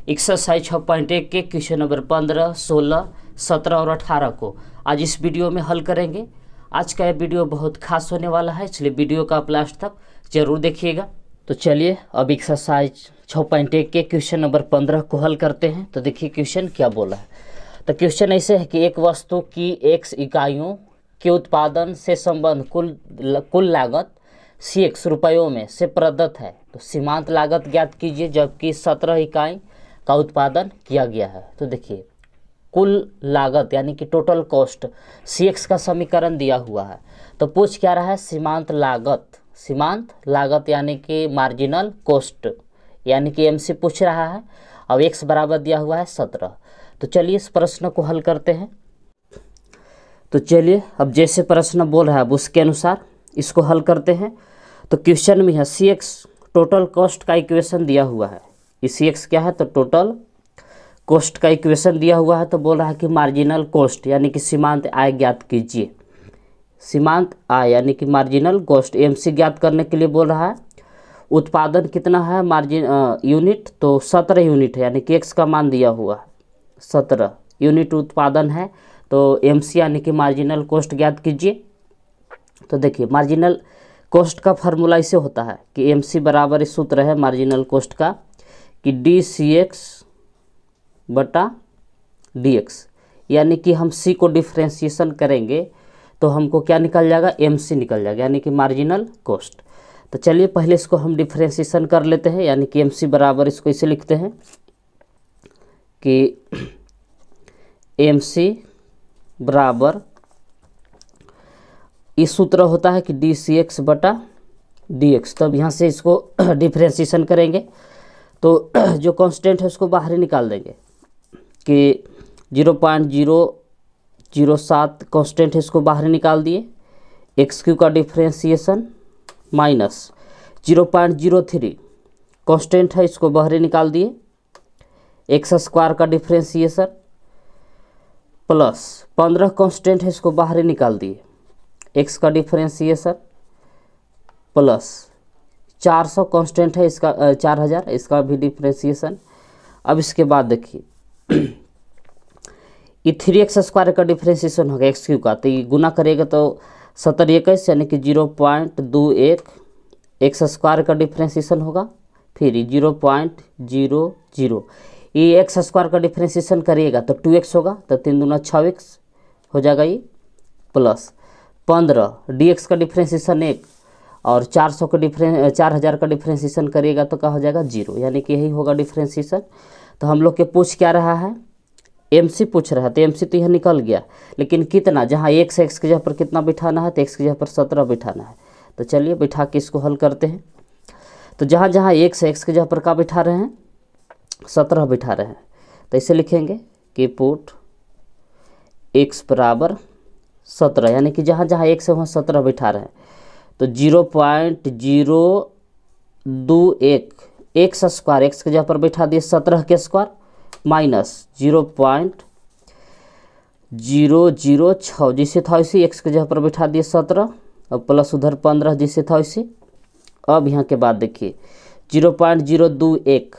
Exercise 6.1 के question number 15, 16, 17 और 18 को आज इस वीडियो में हल करेंगे। आज का यह वीडियो बहुत खास होने वाला है, इसलिए वीडियो का आप लास्ट तक जरूर देखिएगा। तो चलिए अब एक्सरसाइज 6.1 के क्वेश्चन नंबर 15 को हल करते हैं। तो देखिए क्वेश्चन क्या बोला है। तो क्वेश्चन ऐसे है कि एक वस्तु की x इकाइयों के उत्पादन से संबंध कुल लागत CX रुपयों में से प्रदत्त है। तो सीमांत लागत ज्ञात कीजिए जबकि 17 इकाई का उत्पादन किया गया है। तो देखिए कुल लागत यानी कि टोटल कॉस्ट CX का समीकरण दिया हुआ है। तो पूछ क्या रहा है, सीमांत लागत यानी कि मार्जिनल कॉस्ट यानी कि MC पूछ रहा है। अब x बराबर दिया हुआ है 17। तो चलिए इस प्रश्न को हल करते हैं। तो चलिए अब जैसे प्रश्न बोल रहा है अब उसके अनुसार इसको हल करते हैं। तो क्वेश्चन में है CX टोटल कॉस्ट का इक्वेशन दिया हुआ है। इस CX क्या है, तो टोटल कॉस्ट का इक्वेशन दिया हुआ है। तो बोल रहा है कि मार्जिनल कॉस्ट यानी कि सीमांत आय ज्ञात कीजिए। सीमांत आय यानी कि मार्जिनल कॉस्ट MC ज्ञात करने के लिए बोल रहा है। उत्पादन कितना है मार्जिन यूनिट, तो 17 यूनिट है यानी कि x का मान दिया हुआ है 17 यूनिट उत्पादन है। तो MC यानी कि मार्जिनल कॉस्ट ज्ञात कीजिए। तो देखिए मार्जिनल कॉस्ट का फार्मूला इसे होता है कि MC बराबर इस सूत्र है मार्जिनल कॉस्ट का कि DCX बटा DX, यानी कि हम C को डिफ्रेंशिएशन करेंगे तो हमको क्या निकल जाएगा, MC निकल जाएगा यानी कि मार्जिनल कॉस्ट। तो चलिए पहले इसको हम डिफ्रेंशिएशन कर लेते हैं, यानी कि MC बराबर इसको इसे लिखते हैं कि MC बराबर इस सूत्र होता है कि DCX बटा DX। तब यहाँ से इसको डिफ्रेंशिएशन करेंगे तो जो कांस्टेंट है उसको बाहर ही निकाल देंगे कि 0.007 कांस्टेंट है, इसको बाहर निकाल दिए। XQ का डिफ्रेंशिएशन माइनस 0.03 कांस्टेंट है, इसको बाहर निकाल दिए। एक्स स्क्वायर का डिफ्रेंशिएशन प्लस 15 कांस्टेंट है, इसको बाहर निकाल दिए। x का डिफ्रेंशिएशन प्लस 400 कांस्टेंट है, इसका 4000 इसका भी डिफ्रेंशिएशन। अब इसके बाद देखिए ये 3x स्क्वायर का डिफ्रेंशिएशन होगा XQ का, तो ये गुना करेगा तो 70 21 यानी कि 0.21 x स्क्वायर का डिफ्रेंशिएशन होगा। फिर 0.00 ये x स्क्वायर का डिफ्रेंशिएशन करिएगा तो 2x होगा, तो 3 दूना 6x हो जाएगा ये, प्लस 15 DX का डिफ्रेंशिएशन 1 और 4000 का डिफ्रेंशिएशन करिएगा तो क्या हो जाएगा 0, यानी कि यही होगा डिफ्रेंशिएशन। तो हम लोग के पूछ क्या रहा है, MC पूछ रहा है। तो MC तो यह निकल गया, लेकिन कितना, जहाँ x की जगह पर कितना बिठाना है, तो x की जगह पर 17 बिठाना है। तो चलिए बिठा के इसको हल करते हैं। तो जहाँ जहाँ x की जगह पर क्या बिठा रहे हैं, 17 बिठा रहे हैं। तो इसे लिखेंगे कि पुट x बराबर 17, यानी कि जहाँ जहाँ x है वहाँ 17 बिठा रहे हैं। तो 0.021 x स्क्वायर x की जगह पर बिठा दिए 17 के स्क्वायर माइनस 0.006 जिसे था इसी x की जगह पर बिठा दिए 17 और प्लस उधर 15 जिसे था इसी। अब यहाँ के बाद देखिए 0.021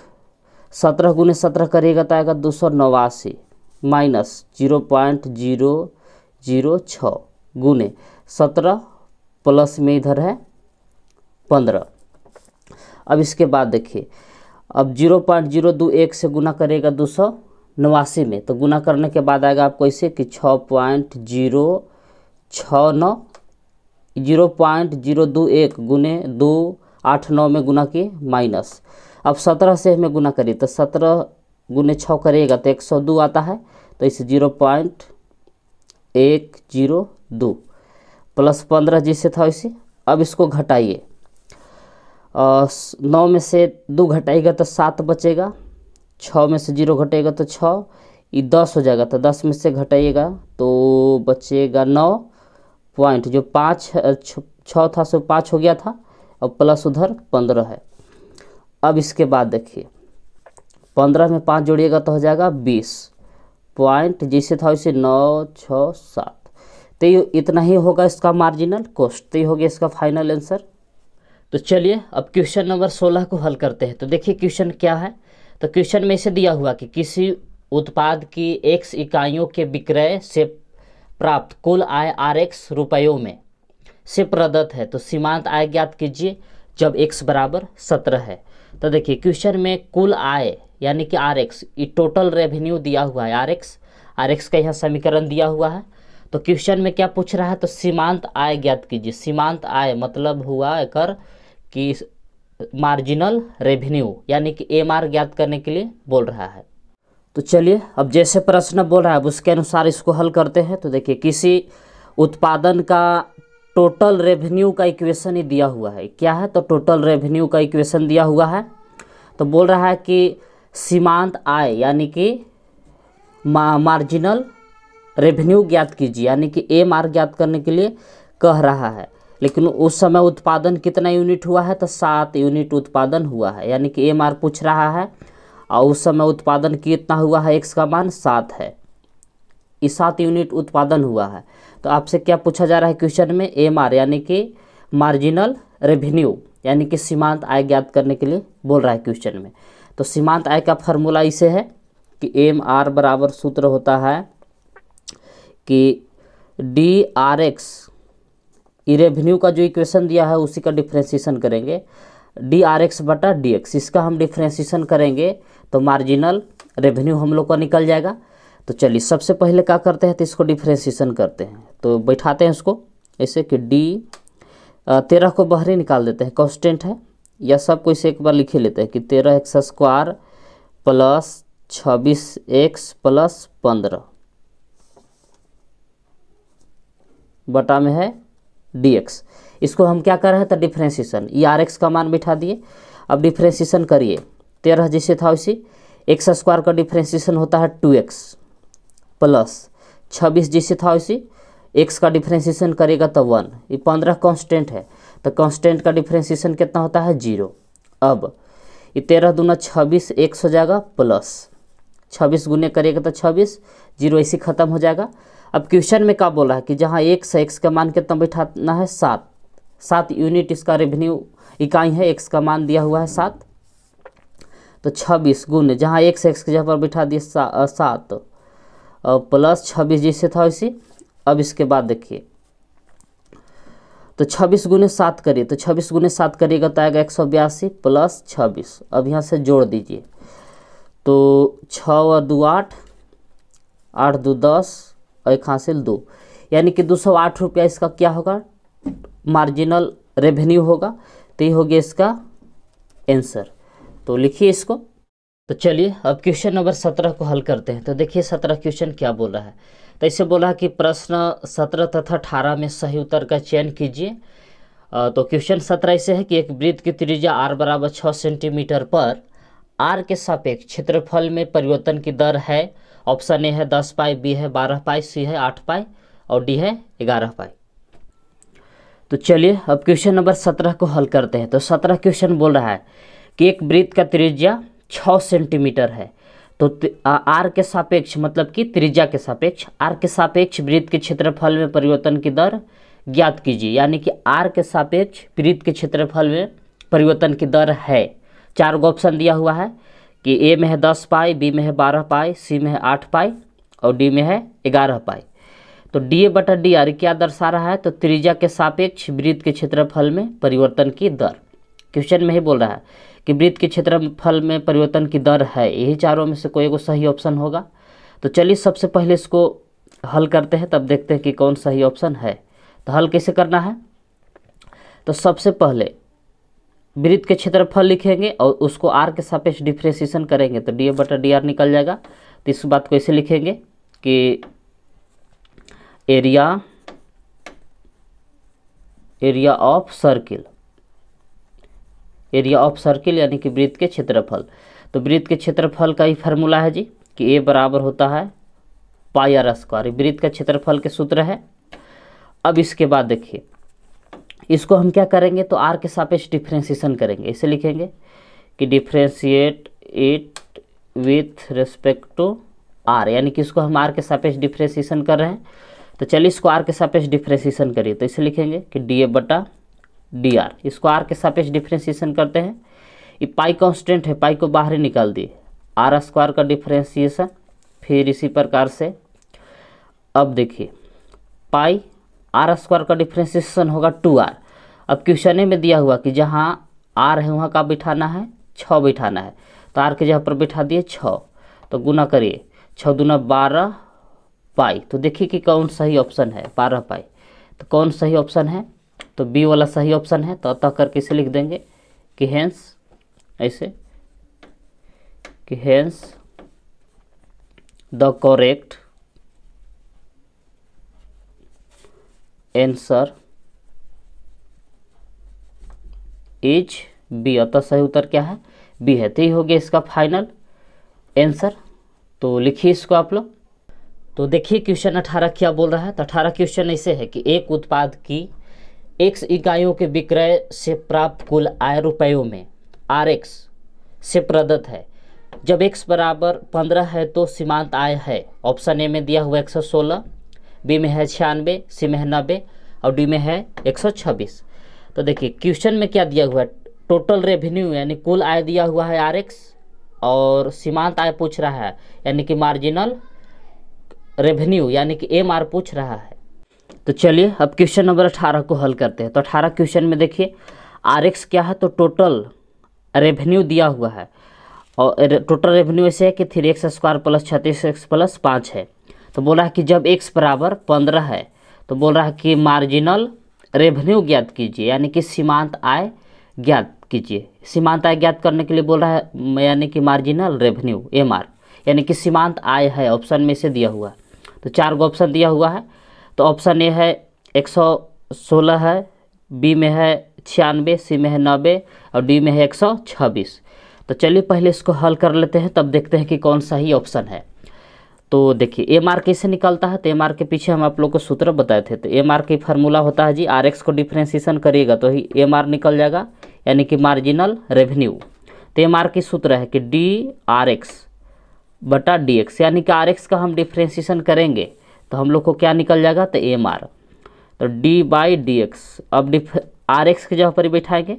17 गुने 17 करिएगा तो आएगा 289 माइनस 0.006 गुने 17 प्लस में इधर है 15। अब इसके बाद देखिए अब 0.021 से गुना करेगा 289 में, तो गुना करने के बाद आएगा आपको इसे कि 6.069 0.021 गुने 289 में गुना किए माइनस। अब 17 से हमें गुना करिए तो 17 गुने 6 करिएगा तो 102 आता है, तो इसे 0.102 प्लस 15 जिससे था इसे। अब इसको घटाइए, 9 में से 2 घटाएगा तो 7 बचेगा, 6 में से 0 घटेगा तो 6, ये 10 हो जाएगा। तो 10 में से घटाइएगा तो बचेगा 9 पॉइंट, जो 6 था सो 5 हो गया था और प्लस उधर 15 है। अब इसके बाद देखिए 15 में 5 जोड़िएगा तो हो जाएगा 20 पॉइंट, जिसे था इसे 967। तो ये इतना ही होगा इसका मार्जिनल कॉस्ट। तो ये हो गया इसका फाइनल आंसर। तो चलिए अब क्वेश्चन नंबर 16 को हल करते हैं। तो देखिए क्वेश्चन क्या है। तो क्वेश्चन में इसे दिया हुआ कि किसी उत्पाद की x इकाइयों के विक्रय से प्राप्त कुल आय RX रुपयों में से प्रदत्त है, तो सीमांत आय ज्ञात कीजिए जब x बराबर 17 है। तो देखिए क्वेश्चन में कुल आय यानी कि RX, ये टोटल रेवेन्यू दिया हुआ है RX का यहाँ समीकरण दिया हुआ है। तो क्वेश्चन में क्या पूछ रहा है, तो सीमांत आय ज्ञात कीजिए। सीमांत आय मतलब हुआ एकर कि मार्जिनल रेवेन्यू यानी कि MR ज्ञात करने के लिए बोल रहा है। तो चलिए अब जैसे प्रश्न बोल रहा है उसके अनुसार इसको हल करते हैं। तो देखिए किसी उत्पादन का टोटल रेवेन्यू का इक्वेशन ही दिया हुआ है। क्या है, तो टोटल रेवेन्यू का इक्वेशन दिया हुआ है। तो बोल रहा है कि सीमांत आय यानी कि मार्जिनल रेवेन्यू ज्ञात कीजिए, यानी कि MR ज्ञात करने के लिए कह रहा है। लेकिन उस समय उत्पादन कितना यूनिट हुआ है, तो 7 यूनिट उत्पादन हुआ है, यानी कि MR पूछ रहा है। और उस समय उत्पादन कितना हुआ है, x का मान 7 है, ये 7 यूनिट उत्पादन हुआ है। तो आपसे क्या पूछा जा रहा है क्वेश्चन में, MR यानी कि मार्जिनल रेवेन्यू यानी कि सीमांत आय ज्ञात करने के लिए बोल रहा है क्वेश्चन में। तो सीमांत आय का फॉर्मूला इसे है कि MR बराबर सूत्र होता है कि DRX, ये रेवेन्यू का जो इक्वेशन दिया है उसी का डिफ्रेंशिएशन करेंगे, DRX बटा DX, इसका हम डिफ्रेंशिएशन करेंगे तो मार्जिनल रेवेन्यू हम लोग का निकल जाएगा। तो चलिए सबसे पहले क्या करते हैं, तो इसको डिफ्रेंशिएशन करते हैं। तो बैठाते हैं इसको ऐसे कि D13 को बाहर ही निकाल देते हैं, कांस्टेंट है, या सब को इसे एक बार लिखे लेते हैं कि 13x² प्लस 26x प्लस 15 बटा में है DX। इसको हम क्या कर रहे हैं, तो डिफ्रेंशिएशन, ये RX का मान बिठा दिए। अब डिफ्रेंशिएशन करिए, 13 जैसे था वैसे, x² का डिफ्रेंशिएशन होता है 2x प्लस 26 जैसे था वैसे, x का डिफ्रेंशिएशन करेगा तो 1, ये 15 कांस्टेंट है, तो कांस्टेंट का डिफ्रेंशिएशन कितना होता है 0। अब ये 13 दूना 26 x हो जाएगा प्लस 26 गुने करेगा तो 26, 0 ऐसे खत्म हो जाएगा। अब क्वेश्चन में क्या बोला है कि जहाँ x का मान कितना बैठाना है 7 यूनिट इसका रेवेन्यू इकाई है, x का मान दिया हुआ है 7, तो 26 गुने जहाँ x की जगह पर बैठा दिए 7 प्लस 26 जैसे था वैसे। अब इसके बाद देखिए, तो 26 गुने 7 करिए, तो 26 गुने 7 करिएगा तो आएगा 182 प्लस 26। अब यहाँ से जोड़ दीजिए, तो 6 और 2 8, 8 2 10 और एक हासिल 2, यानी कि 208 रुपया इसका क्या होगा, मार्जिनल रेवेन्यू होगा। तो ये हो गया इसका आंसर। तो लिखिए इसको। तो चलिए अब क्वेश्चन नंबर 17 को हल करते हैं। तो देखिए 17 क्वेश्चन क्या बोल रहा है, तो इसे बोला है कि प्रश्न 17 तथा 18 में सही उत्तर का चयन कीजिए। तो क्वेश्चन 17 ऐसे है कि एक वृत्त की त्रिज्या r बराबर 6 सेंटीमीटर पर r के सापेक्ष क्षेत्रफल में परिवर्तन की दर है। ऑप्शन ए है 10 पाई, बी है 12 पाई, सी है 8 पाई और डी है 11 पाई। तो चलिए अब क्वेश्चन नंबर 17 को हल करते हैं। तो 17 क्वेश्चन बोल रहा है कि एक वृत्त का त्रिज्या 6 सेंटीमीटर है, तो r के सापेक्ष मतलब कि त्रिज्या के सापेक्ष, r के सापेक्ष वृत्त के क्षेत्रफल में परिवर्तन की दर ज्ञात कीजिए, यानी कि r के सापेक्ष वृत्त के क्षेत्रफल में परिवर्तन की दर है। 4 गो ऑप्शन दिया हुआ है कि ए में है 10 पाई, बी में है 12 पाई, सी में है 8 पाई और डी में है 11 पाई। तो डी ए बटा डी आर क्या दर्शा रहा है, तो त्रिज्या के सापेक्ष वृत्त के क्षेत्रफल में परिवर्तन की दर। क्वेश्चन में ही बोल रहा है कि वृत्त के क्षेत्रफल में परिवर्तन की दर है, यही चारों में से कोई एगो सही ऑप्शन होगा। तो चलिए सबसे पहले इसको हल करते हैं, तब देखते हैं कि कौन सही ऑप्शन है। तो हल कैसे करना है, तो सबसे पहले वृत्त के क्षेत्रफल लिखेंगे और उसको आर के सापेक्ष डिफ्रेंशिएशन करेंगे, तो डी ए बटा डी आर निकल जाएगा। तो इस बात को ऐसे लिखेंगे कि area of circle, area of circle यानी कि वृत्त के क्षेत्रफल। तो वृत्त के क्षेत्रफल का ही फार्मूला है जी कि ए बराबर होता है पाई आर स्क्वायर, वृत्त का क्षेत्रफल के सूत्र है। अब इसके बाद देखिए इसको हम क्या करेंगे, तो आर के सापेक्ष डिफ्रेंशिएशन करेंगे। इसे लिखेंगे कि differentiate it with respect to r, यानी कि इसको हम आर के सापेक्ष डिफ्रेंशिएशन कर रहे हैं। तो चलिए इसको आर के सापेक्ष डिफ्रेंशिएशन करिए, तो इसे लिखेंगे कि डी ए बटा डी आर, इसको आर के सापेक्ष डिफ्रेंशिएशन करते हैं। ये पाई कांस्टेंट है, पाई को बाहर ही निकाल दिए, आर स्क्वायर का डिफ्रेंसिएशन। फिर इसी प्रकार से अब देखिए पाई आर स्क्वायर का डिफ्रेंसिएशन होगा 2r। अब क्वेश्चन में दिया हुआ कि जहाँ r है वहाँ का बिठाना है 6 बिठाना है, तो r के जगह पर बिठा दिए 6, तो गुना करिए 6 दूना 12 पाई। तो देखिए कि कौन सही ऑप्शन है, 12 पाई। तो कौन सही ऑप्शन है, तो बी वाला सही ऑप्शन है। तो अतः करके इसे लिख देंगे कि हेंस, ऐसे कि hence the correct answer is B. अतः सही उत्तर क्या है, बी है। तो ये हो गया इसका फाइनल आंसर। तो लिखिए इसको आप लोग। तो देखिए क्वेश्चन 18 क्या बोल रहा है। तो 18 क्वेश्चन ऐसे है कि एक उत्पाद की x इकाइयों के विक्रय से प्राप्त कुल आय रुपयों में Rx से प्रदत्त है। जब x बराबर 15 है तो सीमांत आय है। ऑप्शन ए में दिया हुआ 116, बी में है 96, सी में है 90 और डी में है 126। तो देखिए क्वेश्चन में क्या दिया हुआ है, टोटल रेवेन्यू यानी कुल आय दिया हुआ है Rx, और सीमांत आय पूछ रहा है यानी कि मार्जिनल रेवेन्यू यानी कि MR पूछ रहा है। तो चलिए अब क्वेश्चन नंबर 18 को हल करते हैं। तो 18 क्वेश्चन में देखिए Rx क्या है, तो टोटल रेवेन्यू दिया हुआ है, और टोटल रेवेन्यू ऐसे है कि 3x square plus 36x plus 5 है। तो बोल रहा है कि जब x बराबर 15 है तो बोल रहा है कि मार्जिनल रेवेन्यू ज्ञात कीजिए यानी कि सीमांत आय ज्ञात कीजिए। सीमांत आय ज्ञात करने के लिए बोल रहा है यानी कि मार्जिनल रेवेन्यू MR यानी कि सीमांत आय है, ऑप्शन में से दिया हुआ है। तो 4 गो ऑप्शन दिया हुआ है। तो ऑप्शन ए है 116 है, बी में है 96, सी में है 90 और डी में है 126। तो चलिए पहले इसको हल कर लेते हैं, तब देखते हैं कि कौन सा ही ऑप्शन है। तो देखिए MR कैसे निकलता है, तो MR के पीछे हम आप लोग को सूत्र बताए थे। तो MR की फार्मूला होता है जी, RX को डिफ्रेंसिएशन करिएगा तो ही MR निकल जाएगा यानी कि मार्जिनल रेवेन्यू। तो MR की सूत्र है कि DRX बटा DX, यानी कि RX का हम डिफ्रेंसिएशन करेंगे तो हम लोग को क्या निकल जाएगा, तो MR। तो D/DX। अब RX की जगह पर बैठाएंगे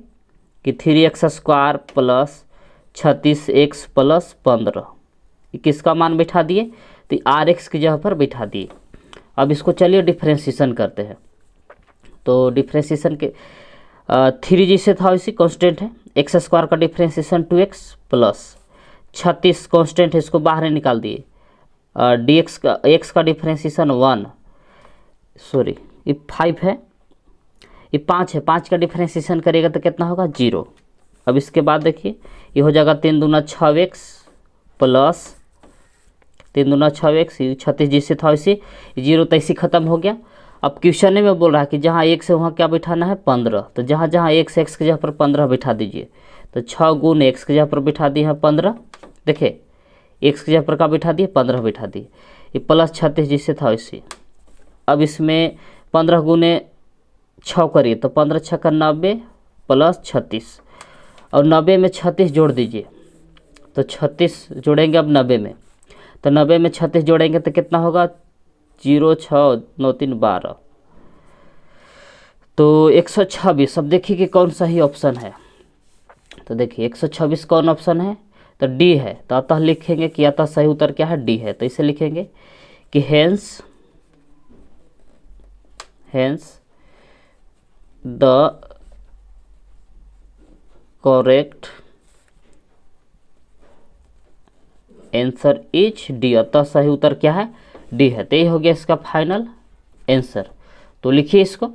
कि 3x square plus 36x plus 15, किसका मान बैठा दिए, तो RX की जगह पर बैठा दिए। अब इसको चलिए डिफ्रेंसिएशन करते हैं। तो डिफ्रेंसिएशन के 3 जैसे था वैसे कांस्टेंट है, x स्क्वायर का डिफ्रेंसिएशन 2x प्लस 36 कांस्टेंट है, इसको बाहर निकाल दिए। dx का x का डिफ्रेंसिएशन 1, सॉरी ये 5 है, ये 5 है, 5 का डिफ्रेंसिएशन करेगा तो कितना होगा 0। अब इसके बाद देखिए ये हो जाएगा 3 दूना 6x प्लस 3 दूना 6x, 36 जिससे था वैसे 0 तैसे ख़त्म हो गया। अब क्वेश्चन में बोल रहा है कि जहाँ x है वहाँ क्या बैठाना है 15। तो जहाँ जहाँ x की जगह पर 15 बैठा दीजिए। तो 6 गुण x की जगह पर बैठा दिए हैं 15, देखिए x की जगह पर क्या बैठा दिए 15 बैठा दिए, ये प्लस 36 जिससे था वैसे। अब इसमें 15 गुने 6 करिए तो 15 छक्का 90 प्लस 36, और 90 में 36 जोड़ दीजिए। तो 36 जोड़ेंगे अब 90 में, तो 90 में 36 जोड़ेंगे तो कितना होगा 0 6 9 3 12, तो 126। अब देखिए कि कौन सा ही ऑप्शन है। तो देखिए 126 कौन ऑप्शन है, तो डी है। तो अतः लिखेंगे कि अतः सही उत्तर क्या है, डी है। तो इसे लिखेंगे कि hence the correct answer is D. अतः सही उत्तर क्या है, डी है। तो ये हो गया इसका फाइनल आंसर। तो लिखिए इसको।